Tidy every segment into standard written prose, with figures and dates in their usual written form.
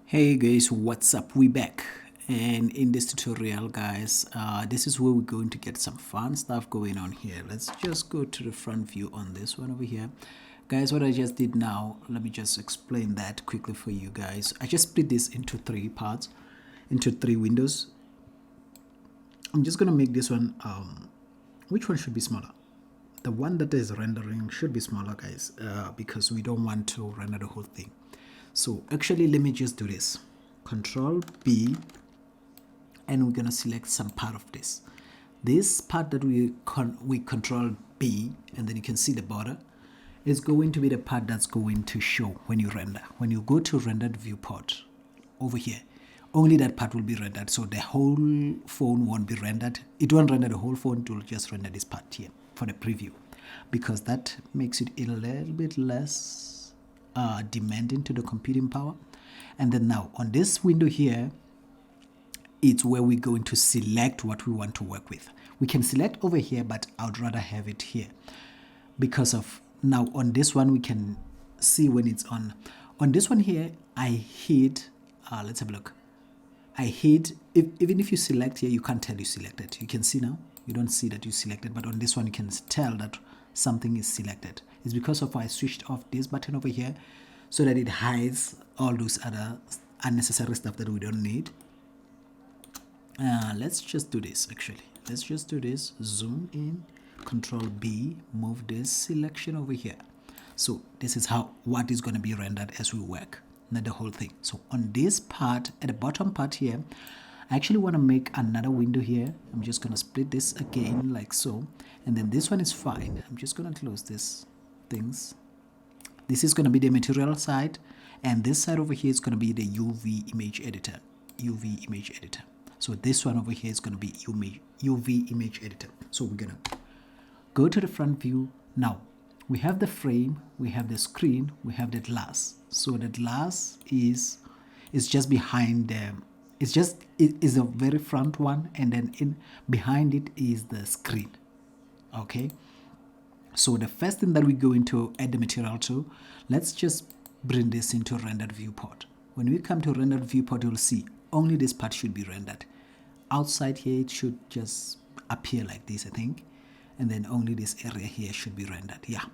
Hey guys, what's up? We back, and in this tutorial guys, this is where we're going to get some fun stuff going on here. Let's just go to the front view on this one over here. Guys, what I just did now, let me just explain that quickly for you guys. I just split this into three parts, into three windows. I'm just gonna make this one, which one should be smaller? The one that is rendering should be smaller guys, because we don't want to render the whole thing. So actually, let me just do this. Control B, and we're gonna select some part of this. This part that we control B, and then you can see the border, is going to be the part that's going to show when you render. When you go to rendered viewport over here, only that part will be rendered. So the whole phone won't be rendered. It won't render the whole phone. It will just render this part here for the preview, because that makes it a little bit less demanding to the computing power. And then now on this window here, it's where we're going to select what we want to work with. We can select over here, but I'd rather have it here because of now on this one we can see when it's on this one here. I hit let's have a look. I hit, even if you select here, you can't tell you selected. You can see now, you don't see that you selected, but on this one you can tell that something is selected. It's because of I switched off this button over here so that it hides all those other unnecessary stuff that we don't need. Let's just do this actually. Let's just do this. Zoom in, Control B, move this selection over here. So this is how what is going to be rendered as we work, not the whole thing. So on this part, at the bottom part here, I actually want to make another window here. I'm just going to split this again like so. And then this one is fine. I'm just going to close this things. This is going to be the material side. And this side over here is going to be the UV image editor. UV image editor. So this one over here is going to be UV image editor. So we're going to go to the front view. Now we have the frame, we have the screen, we have the glass. So the glass is just behind them. It is a very front one, and then behind it is the screen. Okay, so the first thing that we're going to add the material to, let's just bring this into rendered viewport. When we come to rendered viewport, you'll see only this part should be rendered. Outside here it should just appear like this, I think, and then only this area here should be rendered. Yeah,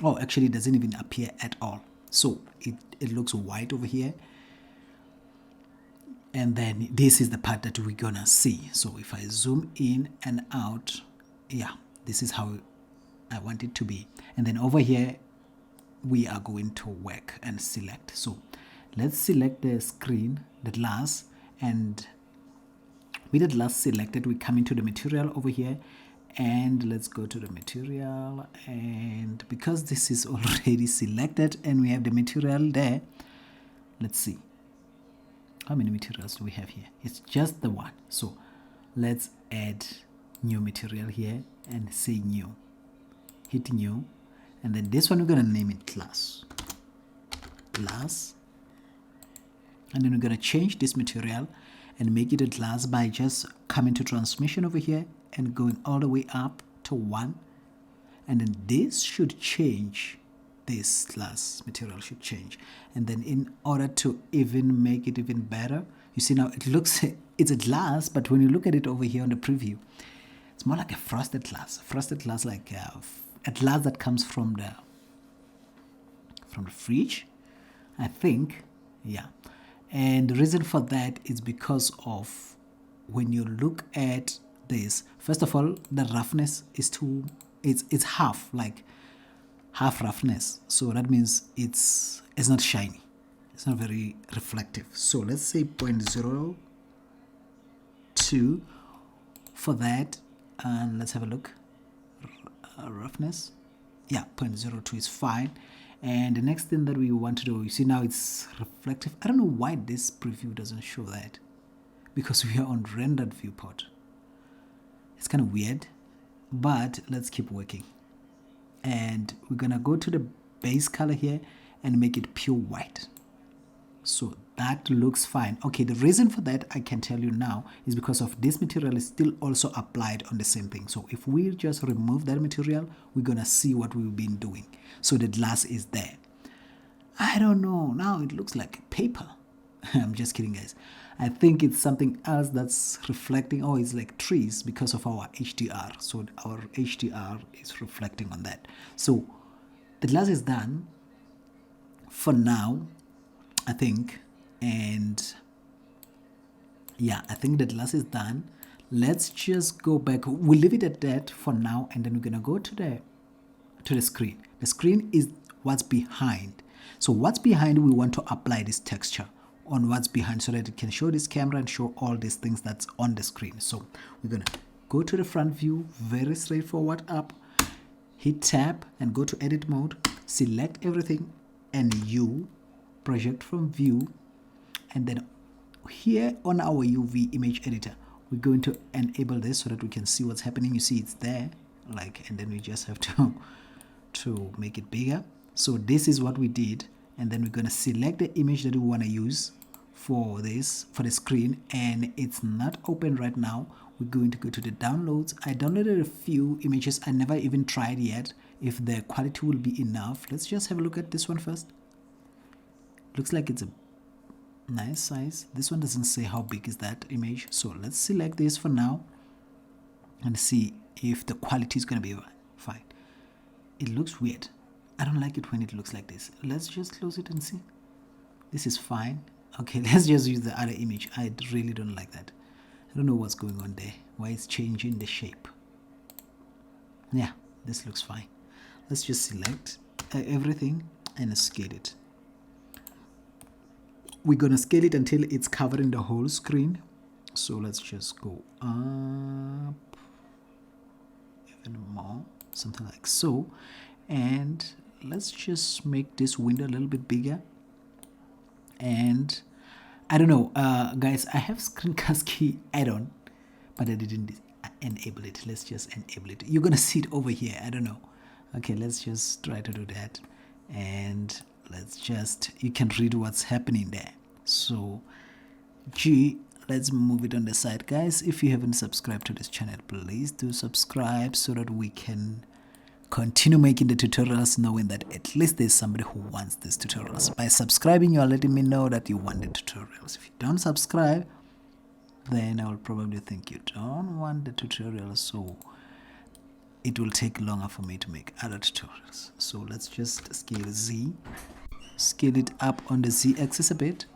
oh actually it doesn't even appear at all. So it looks white over here. And then this is the part that we're gonna see. So if I zoom in and out, yeah, this is how I want it to be. And then over here, we are going to work and select. So let's select the screen, the glass, and with the glass selected, we come into the material over here, and let's go to the material. And because this is already selected and we have the material there, let's see. How many materials do we have here? It's just the one. So let's add new material here and say new. Hit new. And then this one we're going to name it glass. Glass. And then we're going to change this material and make it a glass by just coming to transmission over here and going all the way up to 1. And then this should change. This glass material should change. And then in order to even make it even better, you see now it looks, it's a glass, but when you look at it over here on the preview, it's more like a frosted glass. Frosted glass, like a glass that comes from the fridge, I think. Yeah. And the reason for that is because of when you look at this, first of all, the roughness is it's half, like half roughness. So that means it's not shiny. It's not very reflective. So let's say 0.02 for that. And let's have a look. Roughness. Yeah, 0.02 is fine. And the next thing that we want to do, you see now it's reflective. I don't know why this preview doesn't show that, because we are on rendered viewport. It's kind of weird, but let's keep working. And we're gonna go to the base color here and make it pure white. So that looks fine. Okay, the reason for that I can tell you now is because of this material is still also applied on the same thing. So if we just remove that material, we're gonna see what we've been doing. So the glass is there. I don't know. Now it looks like paper. I'm just kidding, guys. I think it's something else that's reflecting. Oh, it's like trees because of our HDR. So our HDR is reflecting on that. So the glass is done for now, I think. And yeah, I think the glass is done. Let's just go back. We'll leave it at that for now, and then we're gonna go to the screen. The screen is what's behind. So what's behind, we want to apply this texture on what's behind so that it can show this camera and show all these things that's on the screen. So we're gonna go to the front view, very straightforward up, hit tab and go to edit mode, select everything and you project from view, and then here on our UV image editor, we're going to enable this so that we can see what's happening. You see it's there, like, and then we just have to make it bigger. So this is what we did, and then we're going to select the image that we want to use for this, for the screen, and it's not open right now. We're going to go to the downloads. I downloaded a few images. I never even tried yet if the quality will be enough. Let's just have a look at this one first. Looks like it's a nice size. This one doesn't say how big is that image, so let's select this for now and see if the quality is going to be fine. It looks weird. I don't like it when it looks like this. Let's just close it and see. This is fine. Okay, let's just use the other image. I really don't like that. I don't know what's going on there, why it's changing the shape. Yeah, this looks fine. Let's just select everything and scale it. We're gonna scale it until it's covering the whole screen. So let's just go up even more, something like so. And let's just make this window a little bit bigger. And I don't know, guys, I have screencast key add-on, but I didn't enable it. Let's just enable it. You're gonna see it over here. I don't know. Okay, let's just try to do that. And let's just, you can read what's happening there. So let's move it on the side. Guys, if you haven't subscribed to this channel, please do subscribe so that we can continue making the tutorials, knowing that at least there's somebody who wants these tutorials. By subscribing, you are letting me know that you want the tutorials. If you don't subscribe, then I will probably think you don't want the tutorials, so it will take longer for me to make other tutorials. So let's just scale scale it up on the Z axis a bit,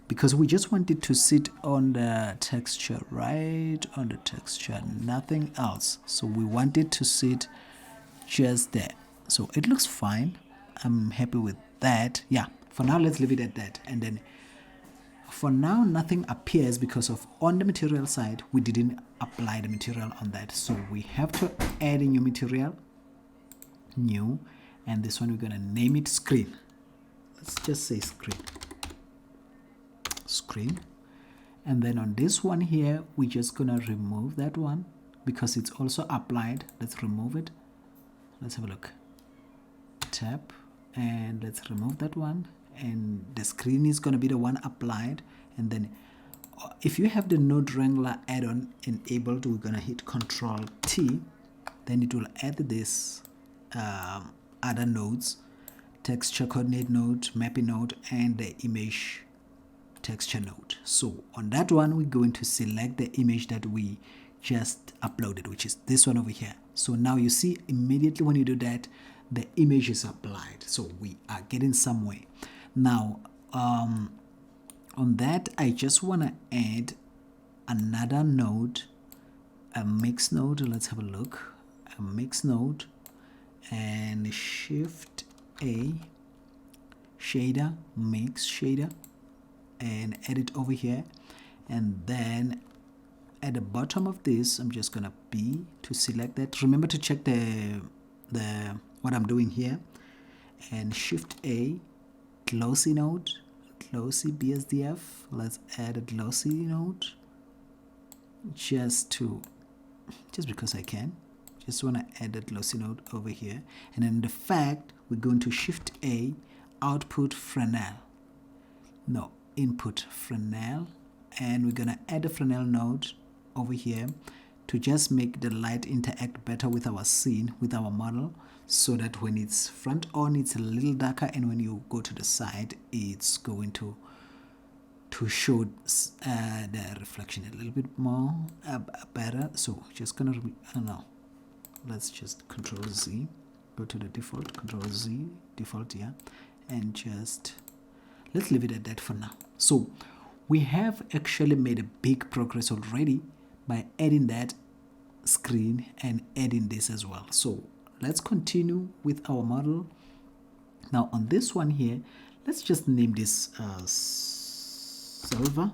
because we just want it to sit on the texture, right on the texture, nothing else. So we want it to sit just there. So it looks fine. I'm happy with that. Yeah, for now let's leave it at that. And then for now nothing appears because of on the material side we didn't apply the material on that, so we have to add a new material, new, and this one we're gonna name it screen. Let's just say screen. And then on this one here we're just gonna remove that one because it's also applied. Let's remove it. Let's have a look. Tap and let's remove that one, and the screen is going to be the one applied. And then if you have the node Wrangler add-on enabled, we're going to hit Control T, then it will add this other nodes, texture coordinate node, mapping node, and the image texture node. So on that one we're going to select the image that we just uploaded, which is this one over here. So now you see immediately when you do that, the image is applied. So we are getting somewhere. Now on that I just want to add another node, a mix node. Let's have a look. A mix node, and Shift A, shader, mix shader, and add it over here. And then at the bottom of this I'm just gonna be to select that. Remember to check the what I'm doing here, and Shift A, glossy node, glossy BSDF. Let's add a glossy node just because I can. Just want to add a glossy node over here. And then the fact, we're going to Shift A, output Fresnel, no, input Fresnel, and we're gonna add a Fresnel node over here. to just make the light interact better with our scene, with our model, so that when it's front on, it's a little darker, and when you go to the side, it's going to show the reflection a little bit more better. So just gonna, I don't know, let's just Control Z, go to the default, Control Z, default, yeah, and just let's leave it at that for now. So we have actually made a big progress already by adding that screen and adding this as well. So let's continue with our model. Now on this one here, let's just name this silver,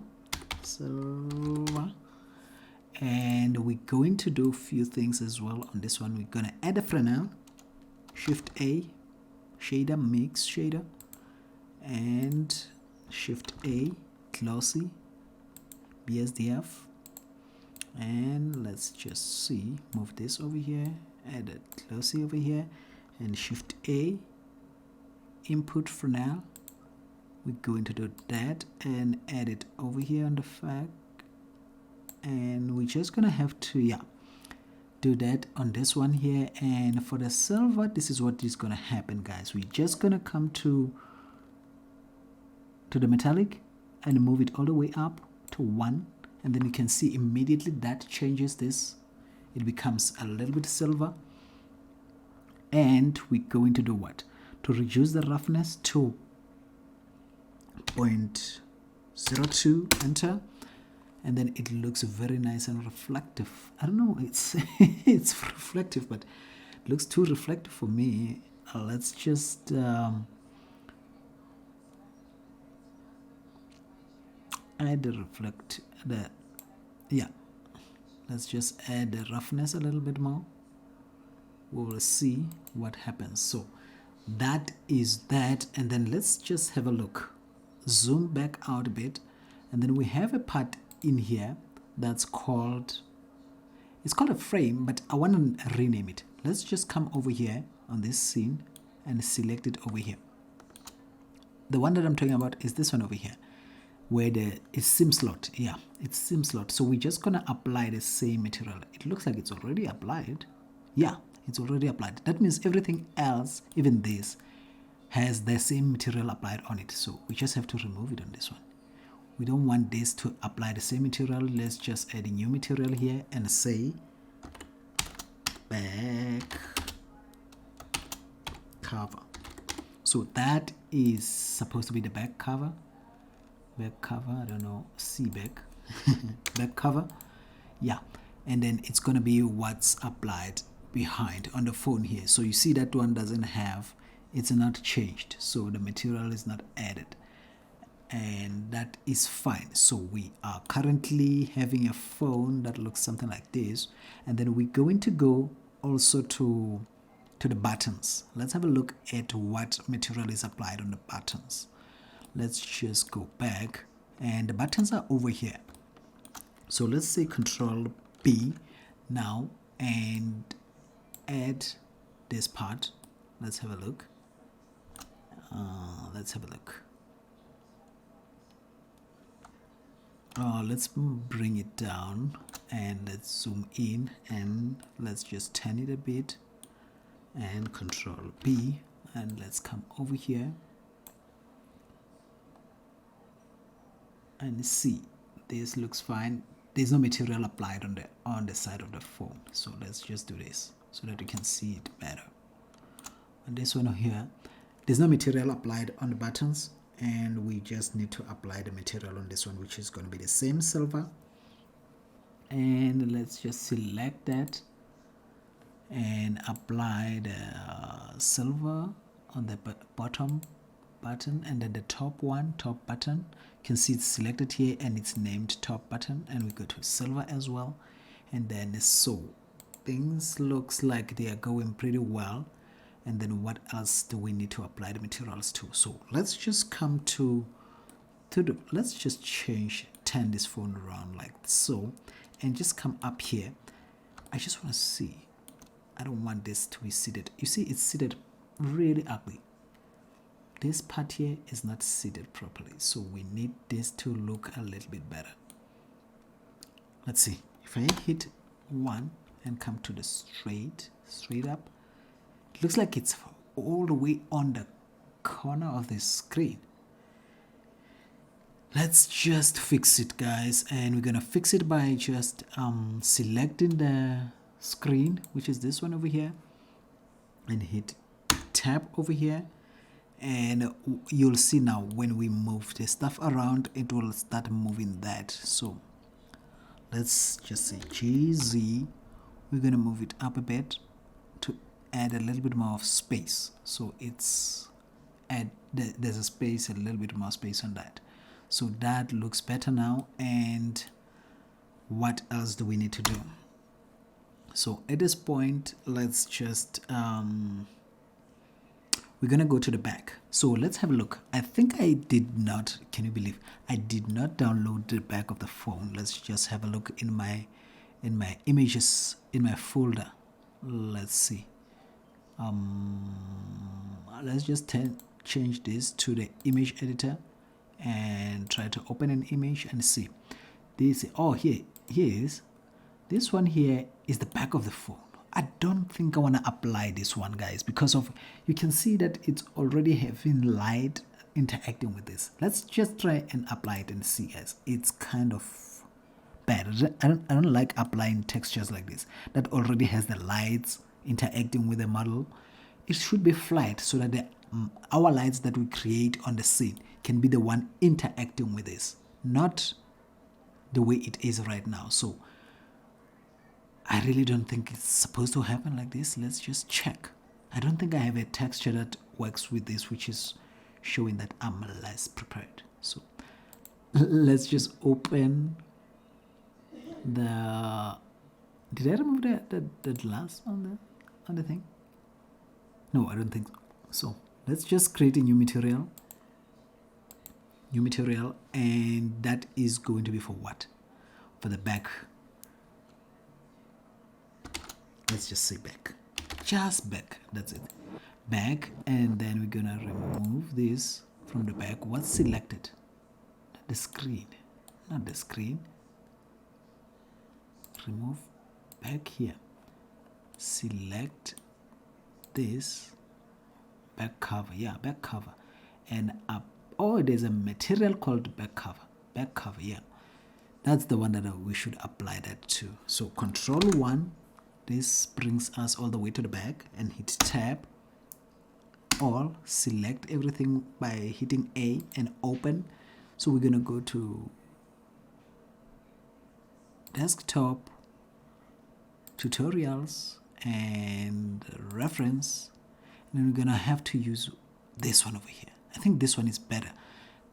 and we're going to do a few things as well on this one. We're going to add a Fresnel, Shift A, shader, mix shader, and Shift A, glossy, BSDF, and let's just see, move this over here, add a glossy over here, and Shift A, input Fresnel. We're going to do that and add it over here on the fact, and we're just gonna have to do that on this one here. And for the silver, this is what is gonna happen, guys. We're just gonna come to the metallic and move it all the way up to 1, and then you can see immediately that changes this. It becomes a little bit silver, and we're going to do what? To reduce the roughness to 0.02, enter, and then it looks very nice and reflective. I don't know, it's it's reflective, but it looks too reflective for me. Let's just add the let's just add the roughness a little bit more. We will see what happens. So that is that, and then let's just have a look, zoom back out a bit, and then we have a part in here that's called, it's called a frame, but I want to rename it. Let's just come over here on this scene and select it over here. The one that I'm talking about is this one over here, where it's SIM slot. Yeah, it's SIM slot. So we're just gonna apply the same material. It looks like it's already applied. Yeah, it's already applied. That means everything else, even this, has the same material applied on it. So we just have to remove it on this one. We don't want this to apply the same material. Let's just add a new material here and say back cover. So that is supposed to be the back cover. Back cover, I don't know, see back back cover, yeah, and then it's gonna be what's applied behind on the phone here. So you see that one doesn't have, it's not changed, so the material is not added, and that is fine. So we are currently having a phone that looks something like this, and then we're going to go also to the buttons. Let's have a look at what material is applied on the buttons. Let's just go back, and the buttons are over here. So let's say Control B now and add this part. Let's have a look. Let's bring it down and let's zoom in, and let's just turn it a bit, and Control B, and let's come over here and see, this looks fine. There's no material applied on the side of the phone. So let's just do this so that you can see it better. On this one here, there's no material applied on the buttons, and we just need to apply the material on this one, which is going to be the same silver. And let's just select that and apply the silver on the bottom button, and then the top button, you can see it's selected here and it's named top button, and we go to silver as well. And then so things looks like they are going pretty well. And then what else do we need to apply the materials to? So let's just come to the, let's just turn this phone around like so, and just come up here. I just want to see, I don't want this to be seated. You see, it's seated really ugly. This part here is not seated properly, so we need this to look a little bit better. Let's see, if I hit 1 and come to the straight up. It looks like it's all the way on the corner of the screen. Let's just fix it, guys, and we're gonna fix it by just selecting the screen, which is this one over here, and hit tab over here, and you'll see now when we move the stuff around, it will start moving that. So let's just say GZ. We're gonna move it up a bit to add a little bit more of space, so it's there's a space, a little bit more space on that. So that looks better now. And what else do we need to do? So at this point, let's just we're gonna go to the back. So let's have a look. I think I did not, can you believe I did not download the back of the phone? Let's just have a look in my images in my folder. Let's see. Let's just change this to the image editor and try to open an image and see this. Oh, here is this one. Here is the back of the phone. I don't think I want to apply this one, guys, because of, you can see that it's already having light interacting with this. Let's just try and apply it and see, guys. It's kind of bad. I don't like applying textures like this that already has the lights interacting with the model. It should be flat so that our lights that we create on the scene can be the one interacting with this, not the way it is right now. So I really don't think it's supposed to happen like this. Let's just check. I don't think I have a texture that works with this, which is showing that I'm less prepared. So let's just open the, did I remove the glass on the thing? No, I don't think so. So let's just create a new material, and that is going to be for what? For the back. Let's just say back, just back. That's it, back. And then we're gonna remove this from the back. What's selected? The screen, not the screen. Remove back here. Select this back cover. Yeah, back cover. And up. Oh, there's a material called back cover. Back cover. Yeah, that's the one that we should apply that to. So Control 1. This brings us all the way to the back, and hit tab, all, select everything by hitting A and open. So we're gonna go to desktop, tutorials, and reference, and then we're gonna have to use this one over here. I think this one is better.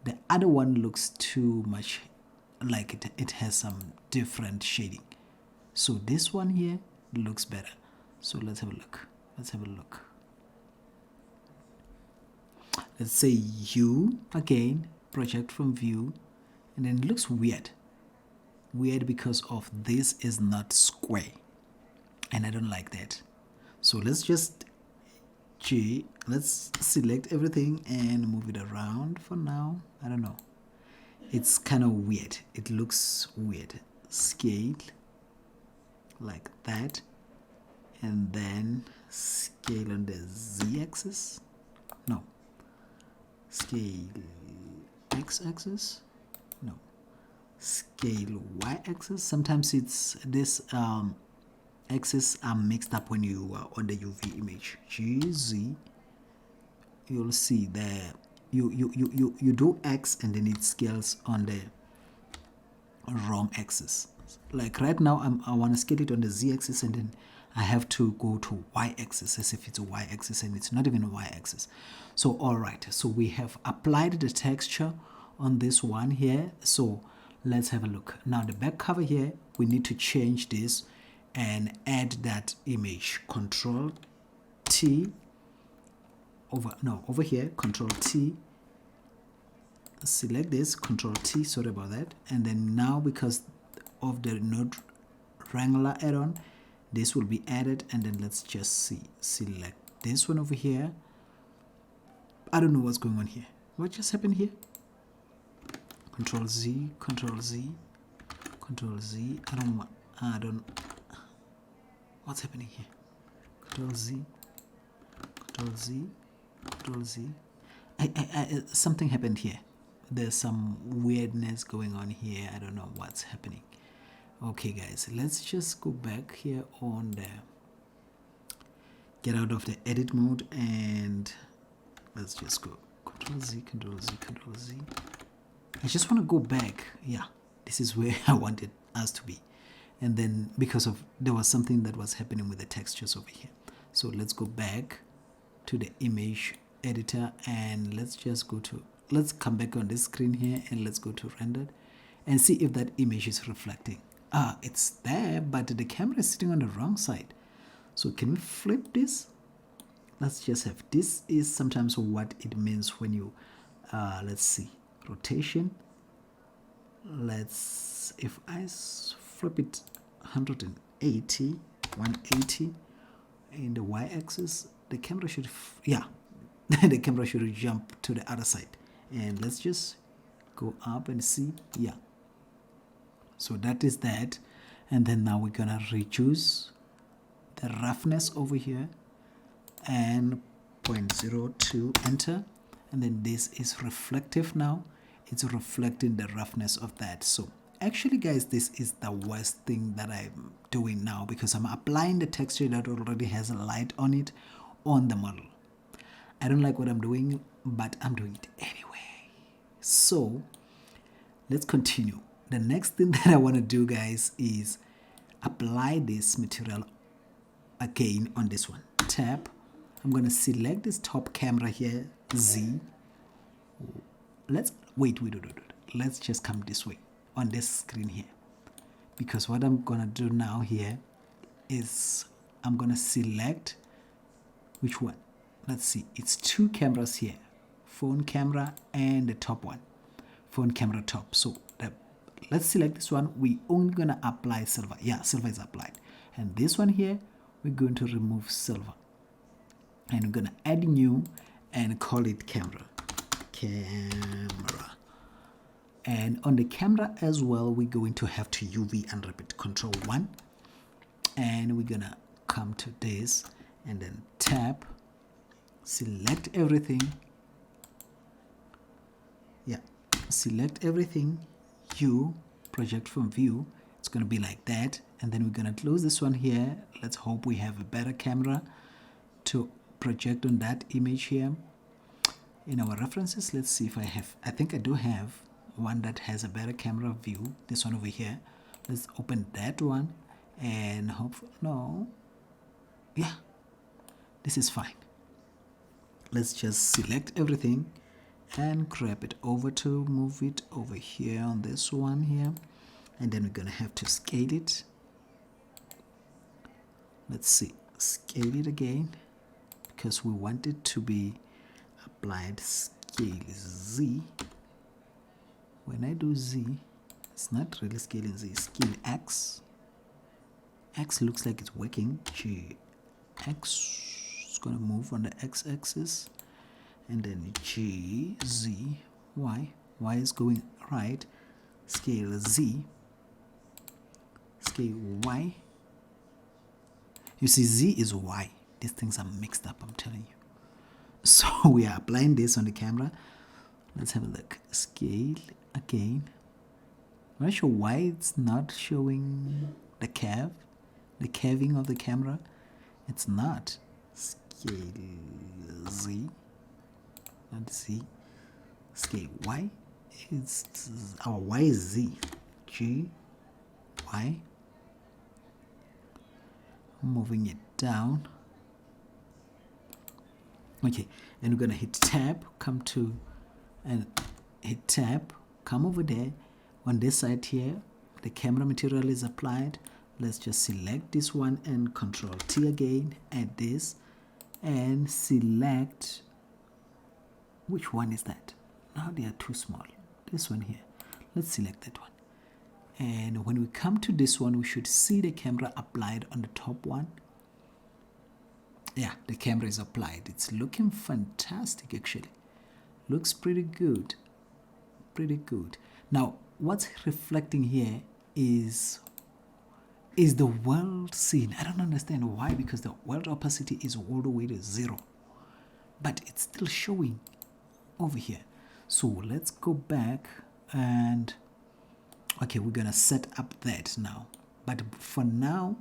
The other one looks too much like it has some different shading. So this one here looks better. So let's have a look. Let's say U again, project from view, and then it looks weird because of this is not square, and I don't like that. So let's just let's select everything and move it around for now. I don't know, it's kind of weird. It looks weird. Scale like that, and then scale on the z-axis. No, scale x-axis. No, scale y-axis. Sometimes it's this axis are mixed up when you are on the UV image. GZ, you'll see there you do X and then it scales on the wrong axis. Like right now I want to scale it on the z-axis, and then I have to go to y-axis as if it's a y-axis, and it's not even a y-axis. So all right, so we have applied the texture on this one here. So let's have a look. Now the back cover here, we need to change this and add that image. Control T over here, Control T, select this, Control T, sorry about that. And then now, because of the Node Wrangler add-on, this will be added. And then let's just see, select this one over here. I don't know what's going on here. What just happened here? Control Z, Control Z, Control Z. What's happening here? Control Z, Control Z, Control Z. Something happened here. There's some weirdness going on here. I don't know what's happening. Okay, guys, let's just go back here on the get out of the edit mode and let's just go Control Z, Control Z, Control Z. I just want to go back. Yeah, this is where I wanted us to be. And then because of there was something that was happening with the textures over here. So let's go back to the image editor and let's come back on this screen here and let's go to rendered and see if that image is reflecting. It's there, but the camera is sitting on the wrong side. So can we flip this? Let's just have, this is sometimes what it means when you let's see, rotation. If I flip it 180 in the y-axis, the camera should the camera should jump to the other side. And let's just go up and see. Yeah, so that is that. And then now we're gonna reduce the roughness over here and 0.02, enter. And then this is reflective now. It's reflecting the roughness of that. So actually, guys, this is the worst thing that I'm doing now because I'm applying the texture that already has a light on it on the model. I don't like what I'm doing, but I'm doing it anyway. So let's continue. The next thing that I want to do, guys, is apply this material again on this one. Tap. I'm going to select this top camera here, Z. Let's wait. Let's just come this way on this screen here, because what I'm going to do now here is I'm going to select which one. Let's see, it's two cameras here, phone camera and the top one, phone camera top. So let's select this one. We only gonna apply silver. Yeah, silver is applied. And this one here, we're going to remove silver. And we're gonna add new and call it camera. And on the camera as well, we're going to have to UV unwrap it. Control 1. And we're gonna come to this and then tap. Select everything. Yeah, select everything. Project from view. It's going to be like that. And then we're going to close this one here. Let's hope we have a better camera to project on that image here. In our references, let's see if I think I do have one that has a better camera view. This one over here. Let's open that one and hopefully, no. Yeah, this is fine. Let's just select everything and grab it over to move it over here on this one here. And then we're going to have to scale it. Let's see, scale it again because we want it to be applied. Scale Z. When I do Z, it's not really scaling Z. Scale X. X looks like it's working. G. X. Going to move on the x-axis and then G, Z, Y. Y is going right. Scale Z. Scale Y. You see, Z is Y. These things are mixed up, I'm telling you. So we are applying this on the camera. Let's have a look. Scale again. I'm not sure why it's not showing the curving of the camera. It's not. Scale Z, not Z. Scale Y. Our Y is Z. G, Y. Moving it down. Okay, and we're gonna hit tab. Come over there. On this side here, the camera material is applied. Let's just select this one and Control T again. Add this. And select, which one is that? Now they are too small. This one here. Let's select that one. And when we come to this one, we should see the camera applied on the top one. Yeah, the camera is applied. It's looking fantastic actually. Looks pretty good. Pretty good. Now, what's reflecting here is is the world scene. I don't understand why, because the world opacity is all the way to 0, but it's still showing over here. So let's go back and okay, we're gonna set up that now. But for now,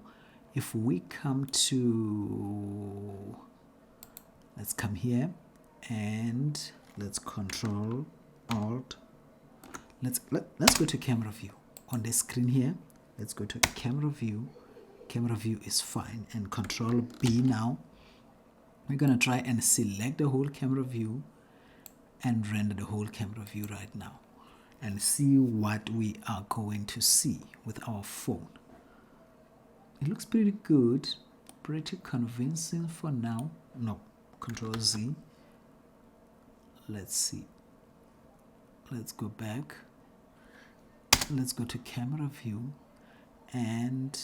if we come to, let's come here and let's Control Alt. Let's go to camera view on the screen here. Let's go to camera view. Camera view is fine, and Control B now. We're gonna try and select the whole camera view and render the whole camera view right now and see what we are going to see with our phone. It looks pretty good, pretty convincing for now. No, Control Z. Let's see. Let's go back. Let's go to camera view and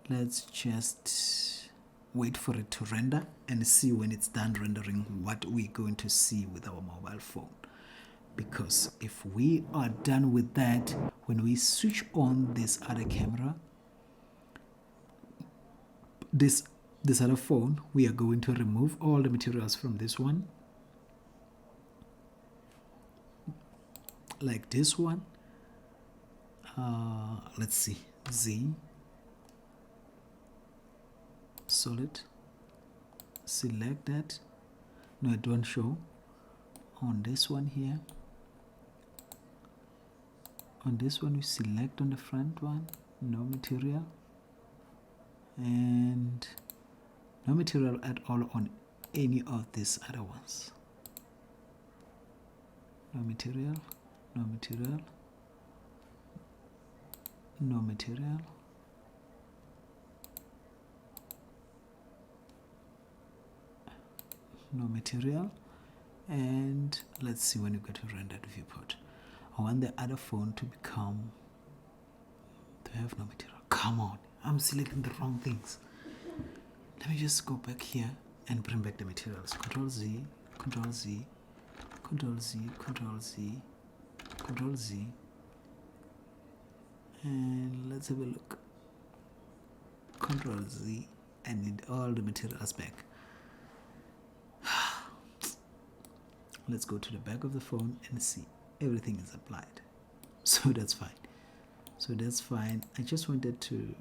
let's just wait for it to render and see when it's done rendering what we're going to see with our mobile phone. Because if we are done with that, when we switch on this other camera, this other phone, we are going to remove all the materials from this one, like this one. Let's see, Z, solid, select that. No, it won't show. On this one here, on this one we select on the front one, no material, and no material at all on any of these other ones. No material, no material, no material, no material. And let's see when you go to render the viewport. I want the other phone to have no material. Come on, I'm selecting the wrong things. Let me just go back here and bring back the materials. Control Z, Control Z, Control Z, Control Z, Control Z. And let's have a look. Control Z. I need all the materials back. Let's go to the back of the phone and see everything is applied. So that's fine. So that's fine. I just wanted to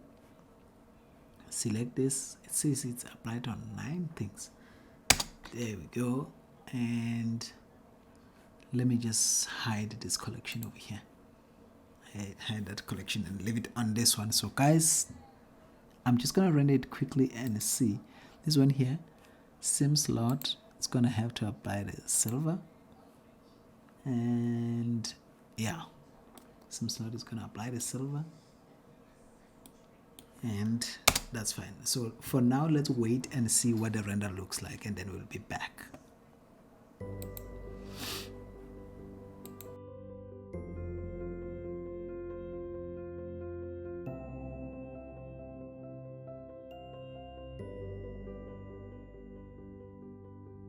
select this. It says it's applied on 9 things. There we go. And let me just hide this collection over here. Hide that collection and leave it on this one. So guys, I'm just gonna render it quickly and see. This one here, SIM slot. It's gonna have to apply the silver, and yeah, SIM slot is gonna apply the silver, and that's fine. So for now, let's wait and see what the render looks like, and then we'll be back.